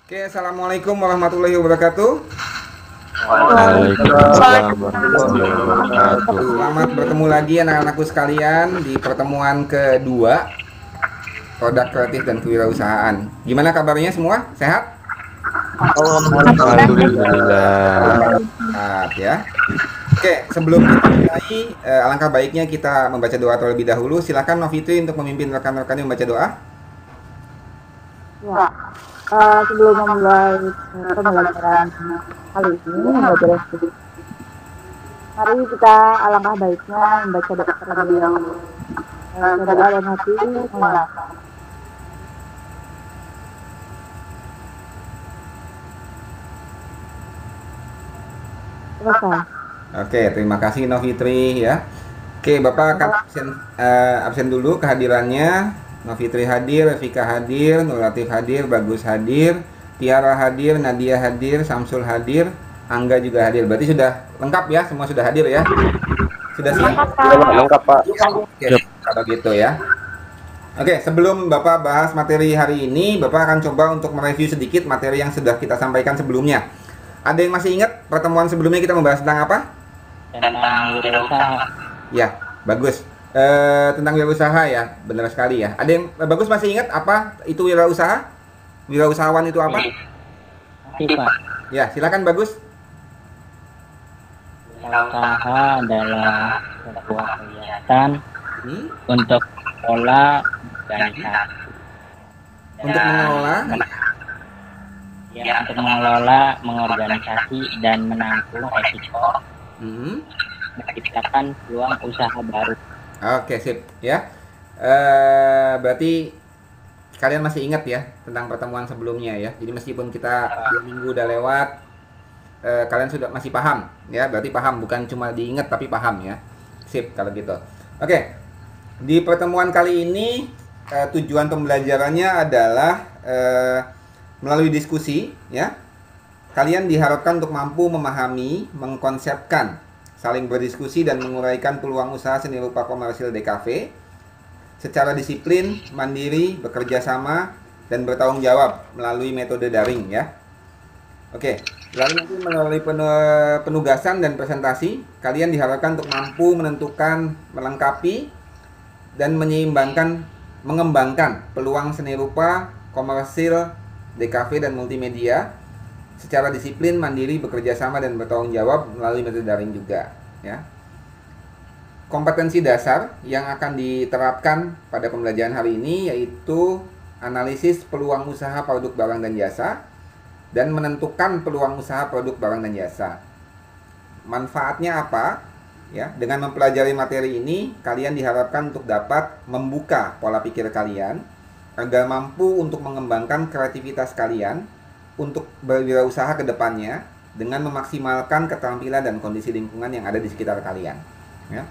Oke, assalamualaikum warahmatullahi wabarakatuh. Waalaikumsalam warahmatullahi wabarakatuh. Selamat bertemu lagi anak-anakku sekalian di pertemuan kedua produk kreatif dan kewirausahaan. Gimana kabarnya semua? Sehat? Alhamdulillah. Sehat ya. Oke, sebelum kita mulai, alangkah baiknya kita membaca doa terlebih dahulu. Silakan Novitri untuk memimpin rekan-rekannya membaca doa. Ya, sebelum memulai pembelajaran kali ini, mari kita alangkah baiknya membaca doa terlebih dahulu. Doa dan hati mengulaskan. Selesai. Oke, terima kasih Novitri ya. Oke, Bapak akan absen dulu kehadirannya. Novitri hadir, Rafika hadir, Nur Latif hadir, Bagus hadir, Tiara hadir, Nadia hadir, Samsul hadir, Angga juga hadir. Berarti sudah lengkap ya, semua sudah hadir ya. Sudah siap? Lengkap, Pak. Oke, kalau gitu ya. Oke, sebelum Bapak bahas materi hari ini, Bapak akan coba untuk mereview sedikit materi yang sudah kita sampaikan sebelumnya. Ada yang masih ingat pertemuan sebelumnya kita membahas tentang apa? Tentang wirausaha. Ya, bagus. Tentang wirausaha ya, benar sekali ya. Ada yang bagus masih ingat apa itu wirausaha? Wirausahawan itu apa? Pak. Ya, silakan Bagus. Wirausaha adalah sebuah kegiatan untuk mengelola organisasi. Untuk mengelola Untuk mengelola, mengorganisasi dan menampung resiko, menciptakan peluang usaha baru. Oke, sip ya. Berarti kalian masih ingat ya tentang pertemuan sebelumnya ya. Jadi meskipun kita 2 minggu udah lewat, kalian sudah masih paham ya. Berarti paham, bukan cuma diingat tapi paham ya. Sip kalau gitu. Oke. Di pertemuan kali ini tujuan pembelajarannya adalah melalui diskusi ya. Kalian diharapkan untuk mampu memahami, mengkonsepkan, saling berdiskusi dan menguraikan peluang usaha seni rupa komersil DKV secara disiplin, mandiri, bekerja sama, dan bertanggung jawab melalui metode daring ya. Oke, lalu nanti melalui penugasan dan presentasi, kalian diharapkan untuk mampu menentukan, melengkapi, dan mengembangkan peluang seni rupa komersil DKV dan multimedia secara disiplin, mandiri, bekerja sama, dan bertanggung jawab melalui metode daring juga ya. Kompetensi dasar yang akan diterapkan pada pembelajaran hari ini yaitu analisis peluang usaha produk barang dan jasa dan menentukan peluang usaha produk barang dan jasa. Manfaatnya apa? Ya, dengan mempelajari materi ini, kalian diharapkan untuk dapat membuka pola pikir kalian agar mampu untuk mengembangkan kreativitas kalian untuk berwirausaha ke depannya dengan memaksimalkan keterampilan dan kondisi lingkungan yang ada di sekitar kalian. Ya.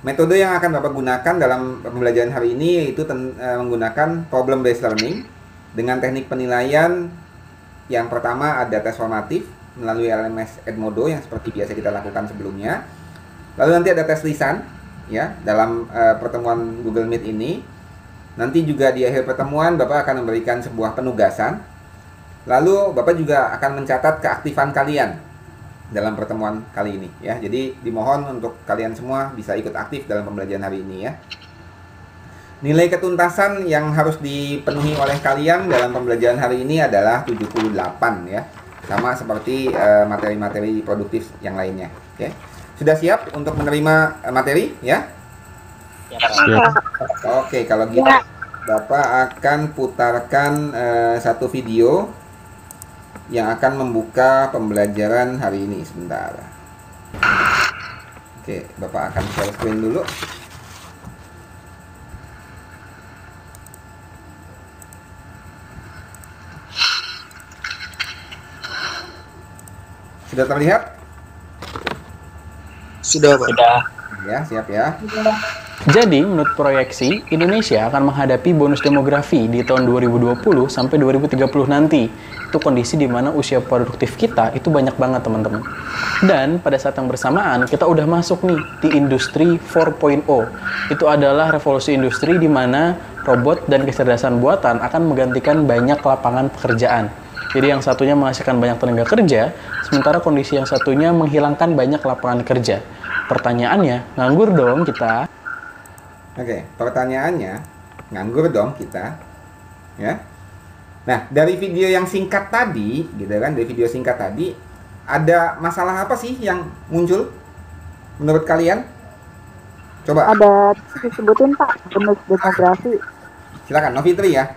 Metode yang akan Bapak gunakan dalam pembelajaran hari ini yaitu menggunakan problem based learning dengan teknik penilaian. Yang pertama ada tes formatif melalui LMS Edmodo yang seperti biasa kita lakukan sebelumnya. Lalu nanti ada tes lisan ya dalam pertemuan Google Meet ini. Nanti juga di akhir pertemuan Bapak akan memberikan sebuah penugasan. Lalu Bapak juga akan mencatat keaktifan kalian dalam pertemuan kali ini ya. Jadi dimohon untuk kalian semua bisa ikut aktif dalam pembelajaran hari ini ya. Nilai ketuntasan yang harus dipenuhi oleh kalian dalam pembelajaran hari ini adalah 78 ya. Sama seperti materi-materi produktif yang lainnya. Oke. Sudah siap untuk menerima materi ya? Oke, kalau gitu Bapak akan putarkan satu video yang akan membuka pembelajaran hari ini sebentar. Oke, Bapak akan share screen dulu. Sudah terlihat? Sudah, Pak. Sudah. Ya, siap ya. Jadi, menurut proyeksi, Indonesia akan menghadapi bonus demografi di tahun 2020 sampai 2030 nanti. Itu kondisi di mana usia produktif kita itu banyak banget, teman-teman. Dan pada saat yang bersamaan, kita udah masuk nih di industri 4.0. Itu adalah revolusi industri di mana robot dan kecerdasan buatan akan menggantikan banyak lapangan pekerjaan. Jadi yang satunya menghasilkan banyak tenaga kerja, sementara kondisi yang satunya menghilangkan banyak lapangan kerja. Pertanyaannya, nganggur dong kita. Oke, pertanyaannya, nganggur dong kita, ya. Nah, dari video yang singkat tadi, gitu kan, dari video singkat tadi, ada masalah apa sih yang muncul menurut kalian? Coba. Ada disebutin Pak, bonus demografi. Silakan, Novitri ya.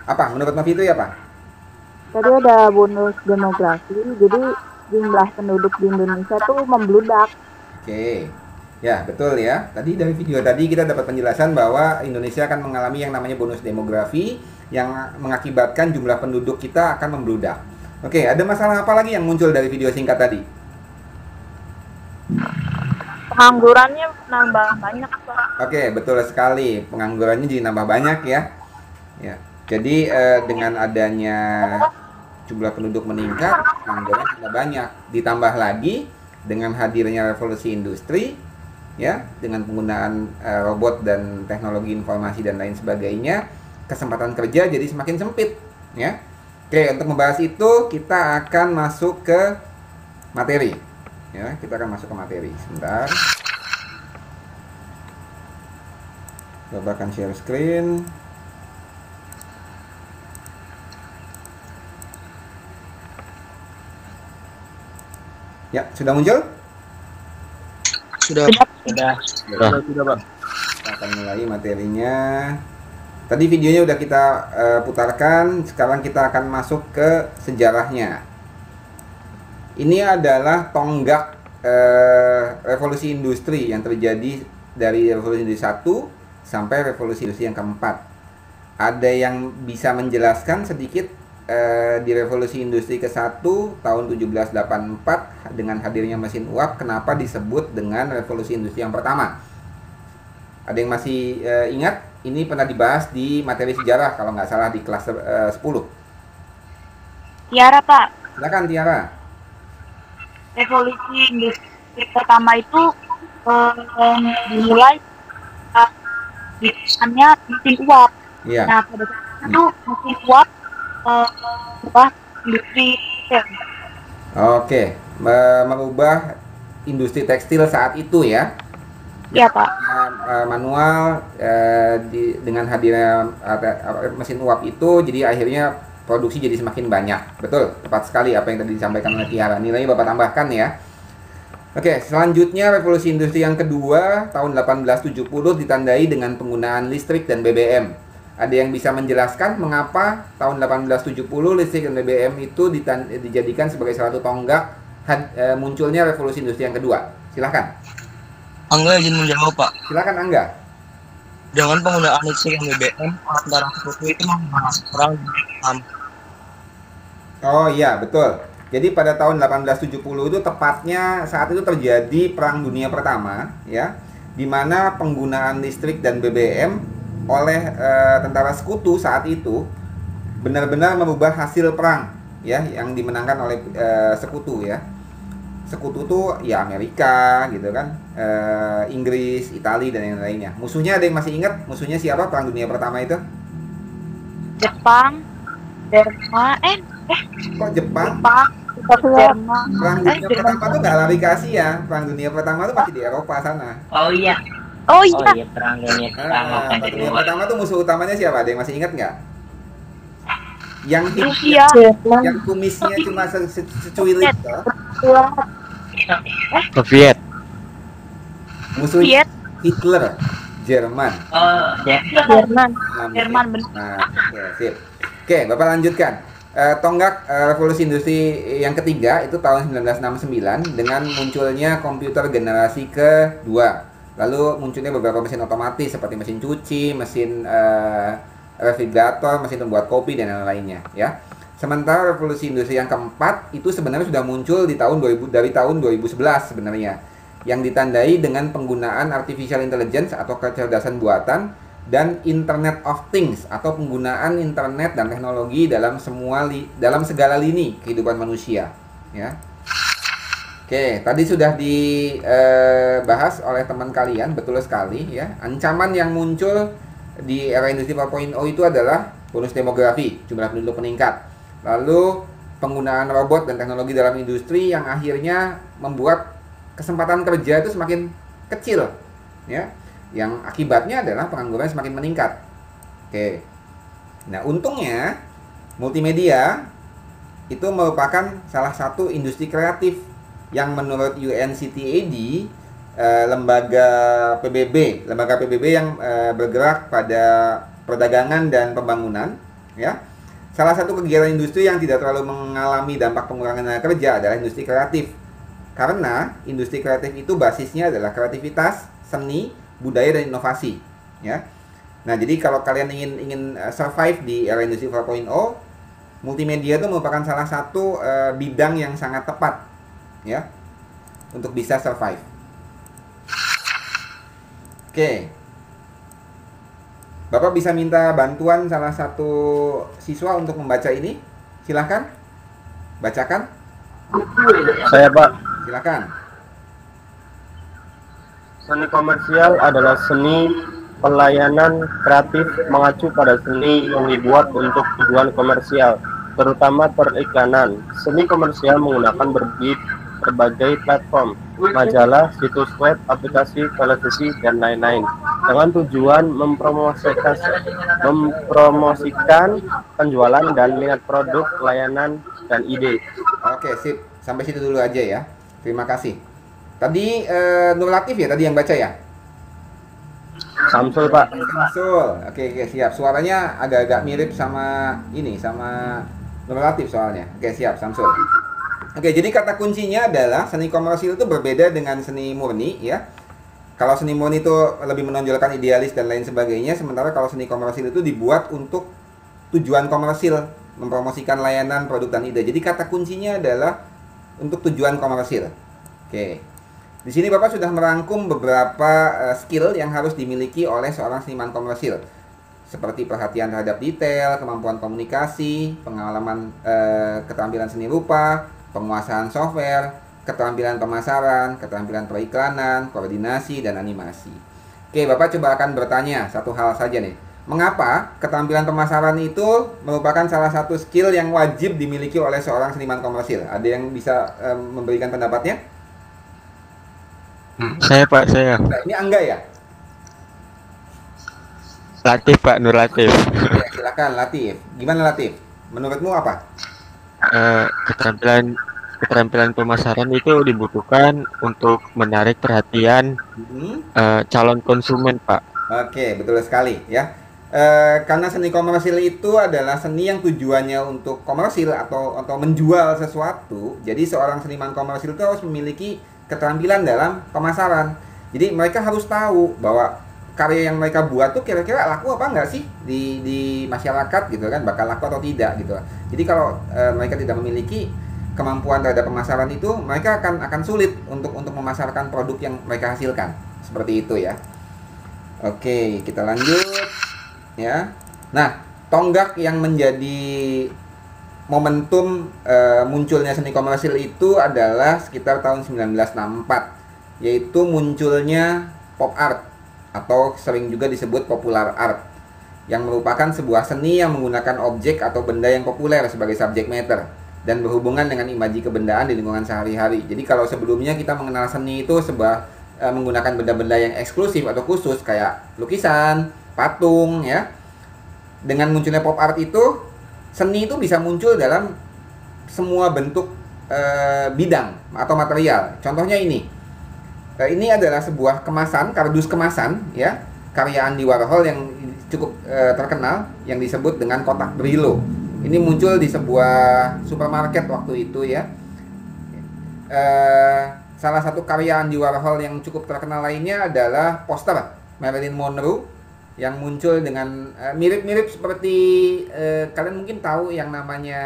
Apa? Menurut Novitri apa? Tadi ada bonus demografi, jadi jumlah penduduk di Indonesia tuh membludak. Oke. Ya, betul ya. Tadi dari video tadi kita dapat penjelasan bahwa Indonesia akan mengalami yang namanya bonus demografi yang mengakibatkan jumlah penduduk kita akan membludak. Oke, ada masalah apa lagi yang muncul dari video singkat tadi? Penganggurannya nambah banyak Pak. Oke, betul sekali. Penganggurannya jadi nambah banyak ya. Ya. Jadi dengan adanya jumlah penduduk meningkat, pengangguran tambah banyak. Ditambah lagi dengan hadirnya revolusi industri, ya, dengan penggunaan robot dan teknologi informasi dan lain sebagainya, kesempatan kerja jadi semakin sempit, ya. Oke, untuk membahas itu kita akan masuk ke materi, ya. Kita akan masuk ke materi. Sebentar. Coba akan share screen. Ya, sudah muncul? Sudah. Sudah, Pak. Kita akan mulai materinya. Tadi videonya udah kita putarkan, sekarang kita akan masuk ke sejarahnya. Ini adalah tonggak revolusi industri yang terjadi dari revolusi industri 1 sampai revolusi industri yang keempat. Ada yang bisa menjelaskan sedikit di revolusi industri ke-1 tahun 1784 dengan hadirnya mesin uap, kenapa disebut dengan revolusi industri yang pertama? Ada yang masih ingat? Ini pernah dibahas di materi sejarah kalau nggak salah di kelas 10. Tiara Pak, Silakan Tiara. revolusi industri pertama itu dimulai di mesin uap. Iya. Nah pada saat itu mesin uap industri tekstil. Oke, merubah industri tekstil saat itu ya. Iya Pak. Manual dengan hadirnya mesin uap itu, jadi akhirnya produksi jadi semakin banyak. Betul, tepat sekali apa yang tadi disampaikan oleh Tiara. Nilainya Bapak tambahkan ya. Oke, selanjutnya revolusi industri yang kedua tahun 1870 ditandai dengan penggunaan listrik dan BBM. Ada yang bisa menjelaskan mengapa tahun 1870 listrik dan BBM itu dijadikan sebagai salah satu tonggak munculnya revolusi industri yang kedua? Silahkan. Angga izin menjawab Pak. Silakan Angga. Dengan penggunaan listrik dan BBM antara sekutu itu menghasilkan perang Vietnam. Oh iya, betul. Jadi pada tahun 1870 itu tepatnya saat itu terjadi Perang Dunia Pertama, ya, di mana penggunaan listrik dan BBM oleh tentara sekutu saat itu benar-benar merubah hasil perang, ya, yang dimenangkan oleh sekutu, ya. Sekutu tuh ya Amerika gitu kan, Inggris, Italia dan yang lainnya. Musuhnya ada yang masih ingat musuhnya siapa Perang Dunia Pertama itu? Jepang, Jerman, Kok Jepang? Jerman. Perang Dunia Pertama tuh nggak lari ke Asia. Perang Dunia Pertama tuh masih di Eropa sana. Oh iya. Oh Oh iya, iya, perang dunia pertama kan Perang Dunia kedua. Pertama tuh musuh utamanya siapa? Ada yang masih ingat nggak? Yang Rusia. yang kumisnya cuma secuilit toh. Soviet. Musuh Soviet. Hitler, Jerman. Oh, ya. Jerman. Nah, Jerman, benar. Nah, oke, sip. Oke, Bapak lanjutkan. Tonggak revolusi industri yang ketiga itu tahun 1969 dengan munculnya komputer generasi kedua. Lalu munculnya beberapa mesin otomatis seperti mesin cuci, mesin refrigerator, mesin pembuat kopi dan lain-lainnya, ya. Sementara revolusi industri yang keempat itu sebenarnya sudah muncul di tahun 2000 dari tahun 2011 sebenarnya, yang ditandai dengan penggunaan artificial intelligence atau kecerdasan buatan dan Internet of Things atau penggunaan internet dan teknologi dalam dalam segala lini kehidupan manusia, ya. Oke, tadi sudah dibahas oleh teman kalian, betul sekali ya. Ancaman yang muncul di era industri 4.0 itu adalah bonus demografi, jumlah penduduk meningkat. Lalu penggunaan robot dan teknologi dalam industri yang akhirnya membuat kesempatan kerja itu semakin kecil, ya. Yang akibatnya adalah pengangguran semakin meningkat. Oke. Nah, untungnya multimedia itu merupakan salah satu industri kreatif yang menurut UNCTAD, lembaga PBB yang bergerak pada perdagangan dan pembangunan, ya. Salah satu kegiatan industri yang tidak terlalu mengalami dampak pengurangan tenaga kerja adalah industri kreatif. Karena industri kreatif itu basisnya adalah kreativitas, seni, budaya dan inovasi, ya. Nah, jadi kalau kalian ingin survive di era industri 4.0, multimedia itu merupakan salah satu bidang yang sangat tepat, ya, untuk bisa survive. Oke. Bapak bisa minta bantuan salah satu siswa untuk membaca ini? Silahkan. Bacakan. Saya Pak. Silakan. Seni komersial adalah seni pelayanan kreatif mengacu pada seni yang dibuat untuk tujuan komersial, terutama periklanan. Seni komersial menggunakan berbagai platform, majalah, situs web, aplikasi, televisi, dan lain-lain, dengan tujuan mempromosikan penjualan dan minat produk, layanan, dan ide. Oke, sip. Sampai situ dulu aja ya. Terima kasih. Tadi Nur Latif ya tadi yang baca ya? Samsul Pak. Samsul. Oke, siap. Suaranya agak-agak mirip sama Nur Latif soalnya. Oke, siap, Samsul. Oke, jadi kata kuncinya adalah seni komersil itu berbeda dengan seni murni, ya. Kalau seni murni itu lebih menonjolkan idealis dan lain sebagainya, sementara kalau seni komersil itu dibuat untuk tujuan komersil, mempromosikan layanan, produk dan ide. Jadi kata kuncinya adalah untuk tujuan komersil. Oke. Di sini Bapak sudah merangkum beberapa skill yang harus dimiliki oleh seorang seniman komersil, seperti perhatian terhadap detail, kemampuan komunikasi, pengalaman keterampilan seni rupa, penguasaan software, keterampilan pemasaran, keterampilan periklanan, koordinasi, dan animasi. Oke, Bapak coba akan bertanya satu hal saja nih. Mengapa keterampilan pemasaran itu merupakan salah satu skill yang wajib dimiliki oleh seorang seniman komersil? Ada yang bisa memberikan pendapatnya? Saya Pak, saya. Nah, ini Angga ya? Latif Pak, Nur Latif. Ya, silakan Latif. Gimana Latif? Menurutmu apa? Keterampilan pemasaran itu dibutuhkan untuk menarik perhatian calon konsumen Pak. Oke, betul sekali ya. Karena seni komersil itu adalah seni yang tujuannya untuk komersil atau menjual sesuatu. Jadi seorang seniman komersil itu harus memiliki keterampilan dalam pemasaran. Jadi mereka harus tahu bahwa karya yang mereka buat tuh kira-kira laku apa enggak sih di masyarakat gitu kan, bakal laku atau tidak gitu. Jadi kalau mereka tidak memiliki kemampuan terhadap pemasaran itu, mereka akan sulit untuk memasarkan produk yang mereka hasilkan. Seperti itu ya. Oke, kita lanjut ya. Nah, tonggak yang menjadi momentum munculnya seni komersil itu adalah sekitar tahun 1964, yaitu munculnya pop art atau sering juga disebut popular art, yang merupakan sebuah seni yang menggunakan objek atau benda yang populer sebagai subject matter dan berhubungan dengan imaji kebendaan di lingkungan sehari-hari. Jadi kalau sebelumnya kita mengenal seni itu menggunakan benda-benda yang eksklusif atau khusus kayak lukisan, patung ya. Dengan munculnya pop art itu, seni itu bisa muncul dalam semua bentuk bidang atau material. Contohnya ini adalah sebuah kemasan, kardus kemasan ya, karya Andy Warhol yang cukup terkenal, yang disebut dengan kotak Brillo. Ini muncul di sebuah supermarket waktu itu ya. Salah satu karya Andy Warhol yang cukup terkenal lainnya adalah poster Marilyn Monroe yang muncul dengan mirip-mirip seperti kalian mungkin tahu yang namanya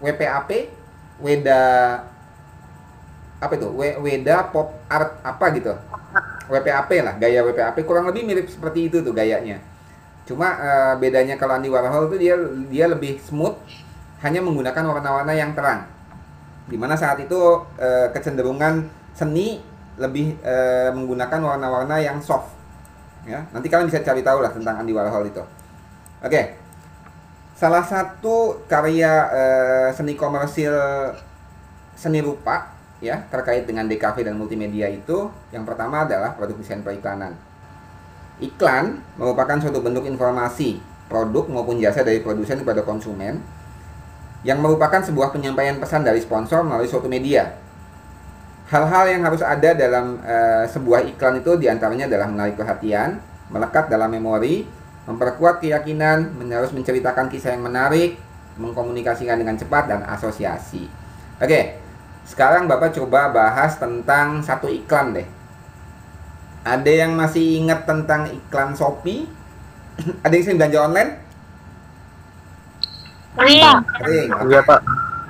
WPAP, Weda apa itu? Weda pop art apa gitu. WPAP lah, gaya WPAP kurang lebih mirip seperti itu tuh gayanya. Cuma bedanya kalau Andy Warhol itu dia lebih smooth, hanya menggunakan warna-warna yang terang. Dimana saat itu kecenderungan seni lebih menggunakan warna-warna yang soft. Ya, nanti kalian bisa cari tahu lah tentang Andy Warhol itu. Oke. Salah satu karya seni komersil seni rupa ya terkait dengan DKV dan multimedia itu yang pertama adalah produk desain periklanan. Iklan merupakan suatu bentuk informasi produk maupun jasa dari produsen kepada konsumen yang merupakan sebuah penyampaian pesan dari sponsor melalui suatu media. Hal-hal yang harus ada dalam sebuah iklan itu diantaranya adalah menarik perhatian, melekat dalam memori, memperkuat keyakinan, harus menceritakan kisah yang menarik, mengkomunikasikan dengan cepat, dan asosiasi. Oke, sekarang Bapak coba bahas tentang satu iklan deh. Ada yang masih ingat tentang iklan Shopee? Ada yang sering belanja online? Sering. Iya Pak.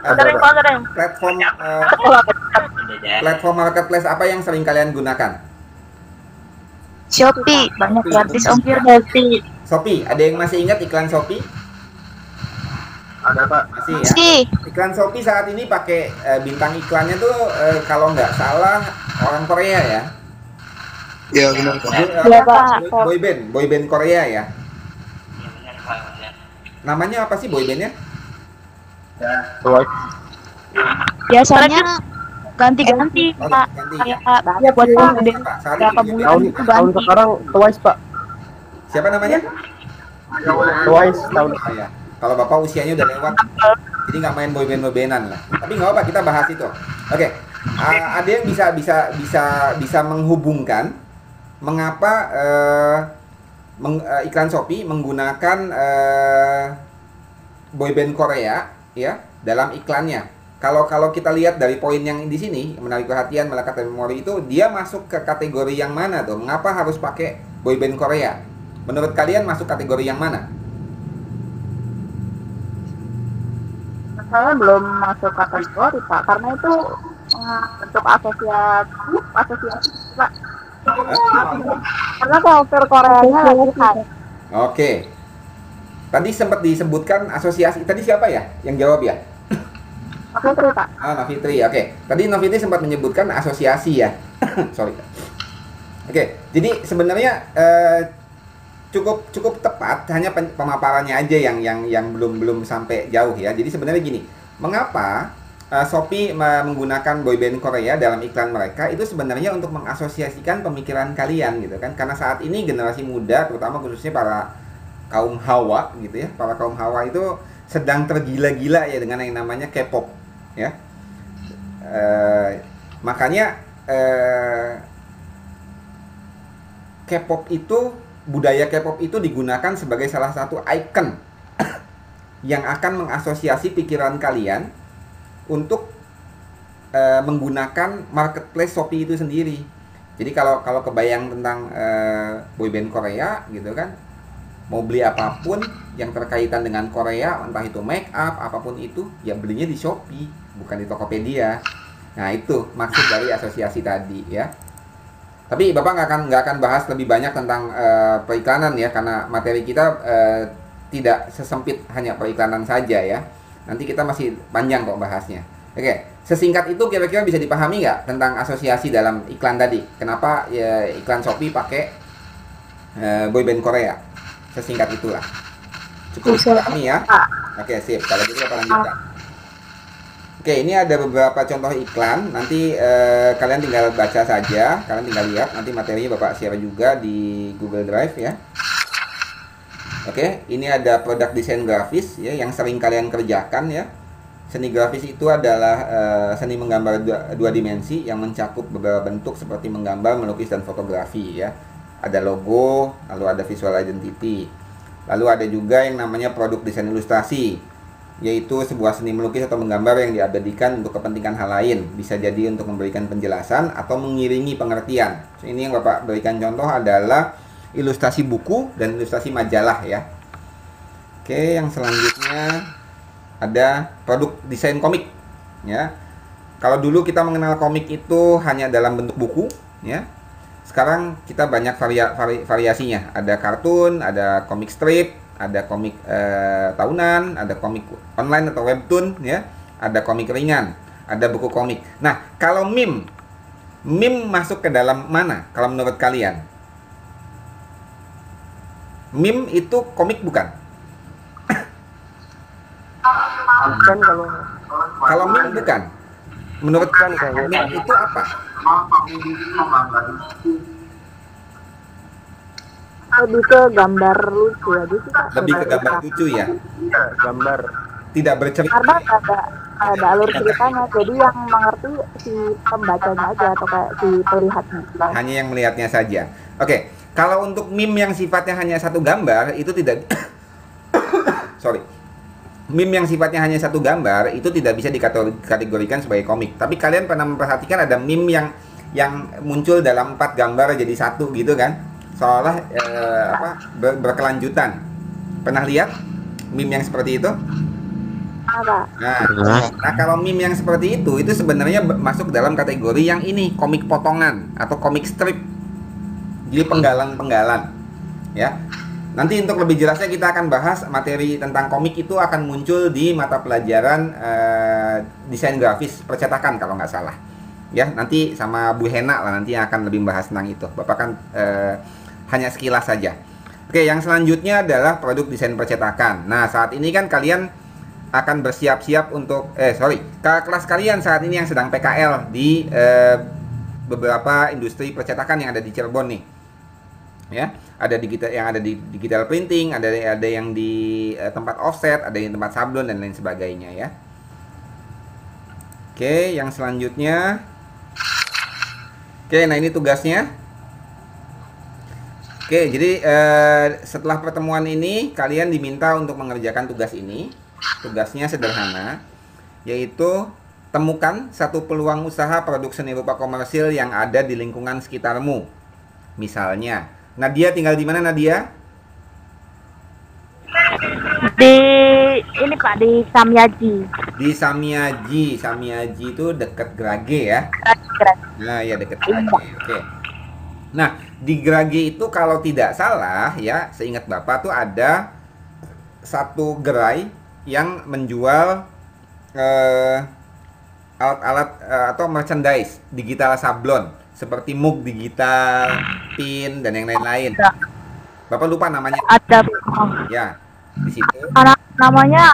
Ada Sering, Pak, sering. platform marketplace apa yang sering kalian gunakan? Shopee, banyak gratis ongkir. Shopee, ada yang masih ingat iklan Shopee? Ada Pak. Masih ya? Masih. Iklan Shopee saat ini pakai bintang iklannya tuh kalau nggak salah orang Korea ya. Iya benar Pak. Iya, Pak. Boyband Korea ya. Namanya apa sih boybandnya? Twice. Biasanya ganti-ganti, Oh, Pak. ganti. Kayak buat Pak, udah Pak, saat berapa ini bulan Tahun, itu tahun ganti. sekarang Twice Pak. siapa namanya? Twice tahun. Oh, ya. Kalau Bapak usianya udah lewat, jadi nggak main boyband-boybandan lah. Tapi nggak apa, kita bahas itu. Oke. Ada yang bisa menghubungkan mengapa iklan Shopee menggunakan boyband Korea ya dalam iklannya. Kalau kita lihat dari poin yang di sini menarik perhatian, melekat dalam memori itu, dia masuk ke kategori yang mana tuh? Mengapa harus pakai boyband Korea? Menurut kalian masuk kategori yang mana? Saya belum masuk kategori, Pak, karena itu bentuk asosiasi, Pak. Karena kultur Koreanya lagi high. Oke. Tadi sempat disebutkan asosiasi. Tadi siapa ya yang jawab ya? Oke, terus, Pak. Novitri. Oke. Tadi Novitri sempat menyebutkan asosiasi ya. Sorry. Oke. Jadi sebenarnya cukup tepat, hanya pemaparannya aja yang belum sampai jauh ya. Jadi sebenarnya gini, mengapa Shopee menggunakan boyband Korea dalam iklan mereka itu sebenarnya untuk mengasosiasikan pemikiran kalian gitu kan, karena saat ini generasi muda terutama khususnya para kaum hawa gitu ya, para kaum hawa itu sedang tergila-gila ya dengan yang namanya K-pop ya. Makanya K-pop itu, budaya K-pop itu digunakan sebagai salah satu icon yang akan mengasosiasi pikiran kalian untuk menggunakan marketplace Shopee itu sendiri. Jadi kalau kebayang tentang boyband Korea gitu kan, mau beli apapun yang terkaitan dengan Korea, entah itu make up apapun itu, ya belinya di Shopee, bukan di Tokopedia. Nah itu maksud dari asosiasi tadi ya. Tapi Bapak nggak akan bahas lebih banyak tentang periklanan ya, karena materi kita tidak sesempit hanya periklanan saja ya. Nanti kita masih panjang kok bahasnya. Oke, sesingkat itu kira-kira bisa dipahami nggak tentang asosiasi dalam iklan tadi? Kenapa ya, iklan Shopee pakai boyband Korea? Sesingkat itulah. Cukup dipahami ya? Oke, sip. Kalau gitu kita lanjutkan. Oke, ini ada beberapa contoh iklan. Nanti kalian tinggal baca saja, kalian tinggal lihat. Nanti materinya Bapak share juga di Google Drive ya. Oke, ini ada produk desain grafis ya yang sering kalian kerjakan ya. Seni grafis itu adalah seni menggambar dua dimensi yang mencakup beberapa bentuk seperti menggambar, melukis, dan fotografi ya. Ada logo, lalu ada visual identity. Lalu ada juga yang namanya produk desain ilustrasi, yaitu sebuah seni melukis atau menggambar yang diabadikan untuk kepentingan hal lain. Bisa jadi untuk memberikan penjelasan atau mengiringi pengertian. Ini yang Bapak berikan contoh adalah ilustrasi buku dan ilustrasi majalah ya. Oke, yang selanjutnya ada produk desain komik ya. Kalau dulu kita mengenal komik itu hanya dalam bentuk buku ya. Sekarang kita banyak variasinya. Ada kartun, ada komik strip, ada komik tahunan, ada komik online atau webtoon ya, ada komik ringan, ada buku komik. Nah, kalau meme masuk ke dalam mana kalau menurut kalian? Meme itu komik bukan? bukan kalau Kalau meme bukan. Menurut bukan kayaknya. meme itu apa? Lebih ke gambar lucu aja sih Kak. Lebih ke gambar lucu ya. Iya, gambar. Tidak bercerita. Karena ada alur ceritanya, jadi yang mengerti si pembacanya aja atau kayak si pelihatnya. Hanya yang melihatnya saja. Oke, kalau untuk meme yang sifatnya hanya satu gambar itu tidak sorry. Meme yang sifatnya hanya satu gambar itu tidak bisa dikategorikan sebagai komik. Tapi kalian pernah memperhatikan ada meme yang muncul dalam 4 gambar jadi satu gitu kan? Seolah berkelanjutan. Pernah lihat meme yang seperti itu? Apa? Nah, kalau meme yang seperti itu sebenarnya masuk dalam kategori yang ini, komik potongan atau komik strip. Jadi penggalan-penggalan. Ya. Nanti untuk lebih jelasnya kita akan bahas materi tentang komik itu akan muncul di mata pelajaran desain grafis percetakan kalau nggak salah. Ya, nanti sama Bu Hena lah nanti yang akan lebih membahas tentang itu. Bapak kan hanya sekilas saja. Oke, yang selanjutnya adalah produk desain percetakan. Nah, saat ini kan kalian akan bersiap-siap untuk kelas kalian saat ini yang sedang PKL di beberapa industri percetakan yang ada di Cirebon nih. Ya, ada yang ada di digital printing, ada yang di tempat offset, ada yang tempat sablon dan lain sebagainya ya. Oke, yang selanjutnya. Oke, nah ini tugasnya. Oke, jadi setelah pertemuan ini kalian diminta untuk mengerjakan tugas ini. Tugasnya sederhana, yaitu temukan satu peluang usaha produk seni rupa komersil yang ada di lingkungan sekitarmu. Misalnya, Nadia tinggal di mana Nadia? Di ini Pak, di Samyaji. Di Samyaji. Samyaji itu dekat Grage ya? Nah, ya dekat Grage. Oke. Nah, di Grage itu kalau tidak salah ya, seingat Bapak tuh ada satu gerai yang menjual alat-alat atau merchandise digital sablon seperti mug digital, pin dan yang lain-lain. Bapak lupa namanya. Ada. Ya, di situ. Namanya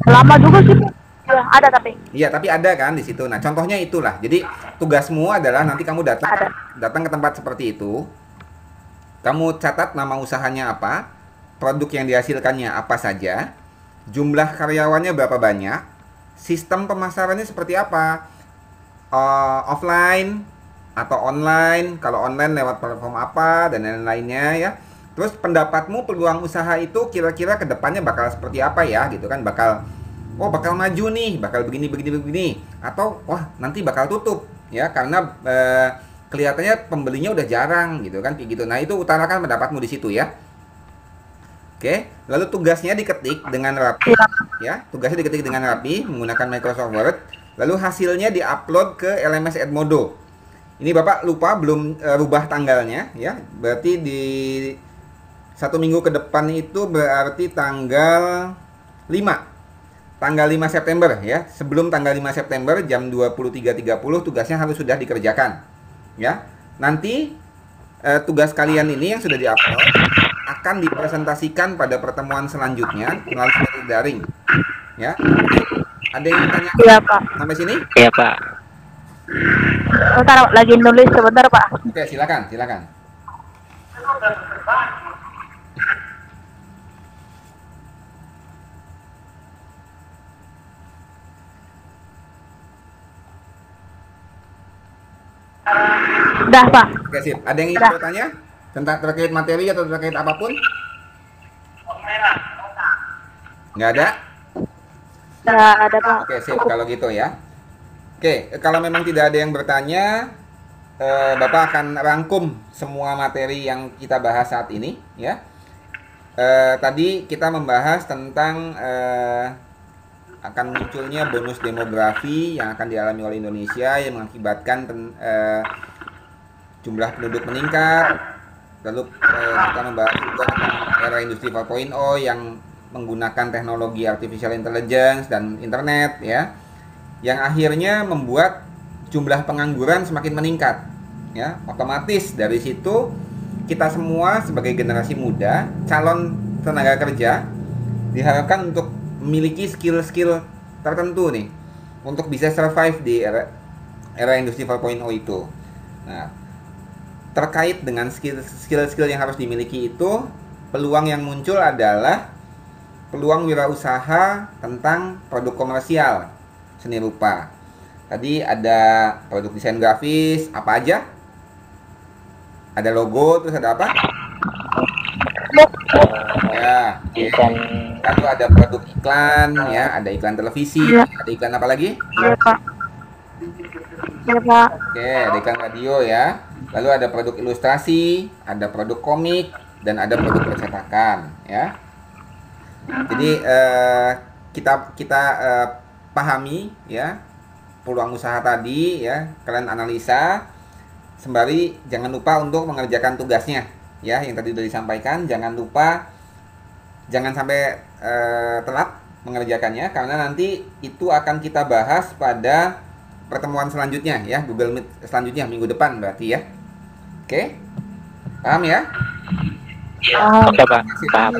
lama juga sih. Ya, ada tapi. Iya, tapi ada kan di situ. Nah, contohnya itulah. Jadi tugasmu adalah nanti kamu datang ke tempat seperti itu. Kamu catat nama usahanya apa, produk yang dihasilkannya apa saja, jumlah karyawannya berapa banyak, sistem pemasarannya seperti apa, offline atau online, kalau online lewat platform apa dan lain-lainnya ya. Terus pendapatmu peluang usaha itu kira-kira ke depannya bakal seperti apa ya gitu kan, bakal maju nih, bakal begini atau wah nanti bakal tutup ya karena kelihatannya pembelinya udah jarang gitu kan kayak gitu. Nah, itu utarakan pendapatmu di situ ya. Oke, lalu tugasnya diketik dengan rapi ya. Tugasnya diketik dengan rapi menggunakan Microsoft Word. Lalu hasilnya diupload ke LMS Edmodo. Ini Bapak lupa belum rubah tanggalnya ya. Berarti di 1 minggu ke depan itu berarti tanggal 5. Tanggal 5 September ya. Sebelum tanggal 5 September jam 23.30 tugasnya harus sudah dikerjakan. Ya. Nanti tugas kalian ini yang sudah diupload akan dipresentasikan pada pertemuan selanjutnya melalui metode daring. Ya. Ada yang tanya? Iya, Pak. Sampai sini? Iya, Pak. Sebentar, lagi nulis sebentar, Pak. Oke, silakan. Udah, Pak. Oke, sip. Ada yang ingin bertanya tentang terkait materi atau terkait apapun? Nggak ada? Nggak ada, Pak. Oke, sip. Kalau gitu ya. Oke, kalau memang tidak ada yang bertanya, Bapak akan rangkum semua materi yang kita bahas saat ini, ya. Tadi kita membahas tentang akan munculnya bonus demografi yang akan dialami oleh Indonesia yang mengakibatkan jumlah penduduk meningkat. Lalu kita membahas juga tentang era industri 4.0 yang menggunakan teknologi artificial intelligence dan internet, ya, yang akhirnya membuat jumlah pengangguran semakin meningkat, ya. Otomatis dari situ kita semua sebagai generasi muda, calon tenaga kerja, diharapkan untuk memiliki skill-skill tertentu nih untuk bisa survive di era industri 4.0 itu. Nah, terkait dengan skill-skill yang harus dimiliki itu, peluang yang muncul adalah peluang wirausaha tentang produk komersial seni rupa. Tadi ada produk desain grafis, apa aja? Ada logo, terus ada apa? Ya, lalu ada produk iklan, ya, ada iklan televisi, ada iklan apa lagi? Iya, Pak. Iya, Pak. Oke, ada iklan radio ya. Lalu ada produk ilustrasi, ada produk komik, dan ada produk percetakan, ya. Jadi kita pahami ya peluang usaha tadi ya, kalian analisa sembari jangan lupa untuk mengerjakan tugasnya ya yang tadi sudah disampaikan. Jangan lupa, jangan sampai telat mengerjakannya karena nanti itu akan kita bahas pada pertemuan selanjutnya ya, Google Meet selanjutnya minggu depan berarti ya. Oke, paham ya? Oke, Pak. Paham.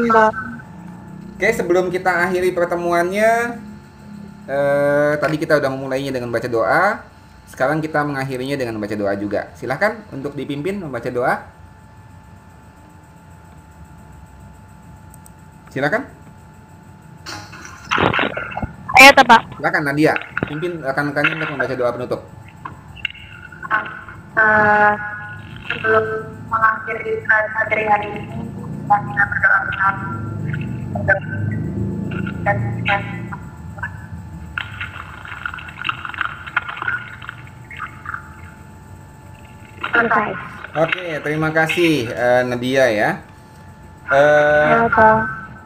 Oke, sebelum kita akhiri pertemuannya, tadi kita udah memulainya dengan baca doa. Sekarang kita mengakhirinya dengan membaca doa juga. Silahkan untuk dipimpin membaca doa. Silakan. Ayo, Pak. Silakan Nadia, pimpin rekan-rekannya untuk membaca doa penutup. Sebelum mengakhiri materi hari ini, kita berdoa bersama. Selesai. Oke, terima kasih Nadia ya.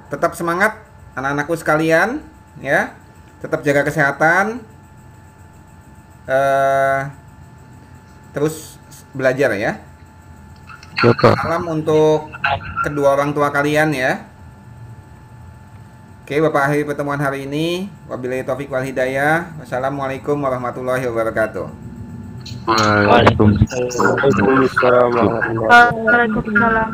Tetap semangat anak-anakku sekalian ya. Tetap jaga kesehatan. Terus belajar ya. Salam untuk kedua orang tua kalian ya. Oke, Bapak akhiri pertemuan hari ini. Wabillahi taufik wal hidayah. Wassalamualaikum warahmatullahi wabarakatuh. Waalaikumsalam warahmatullahi wabarakatuh. Waalaikumsalam.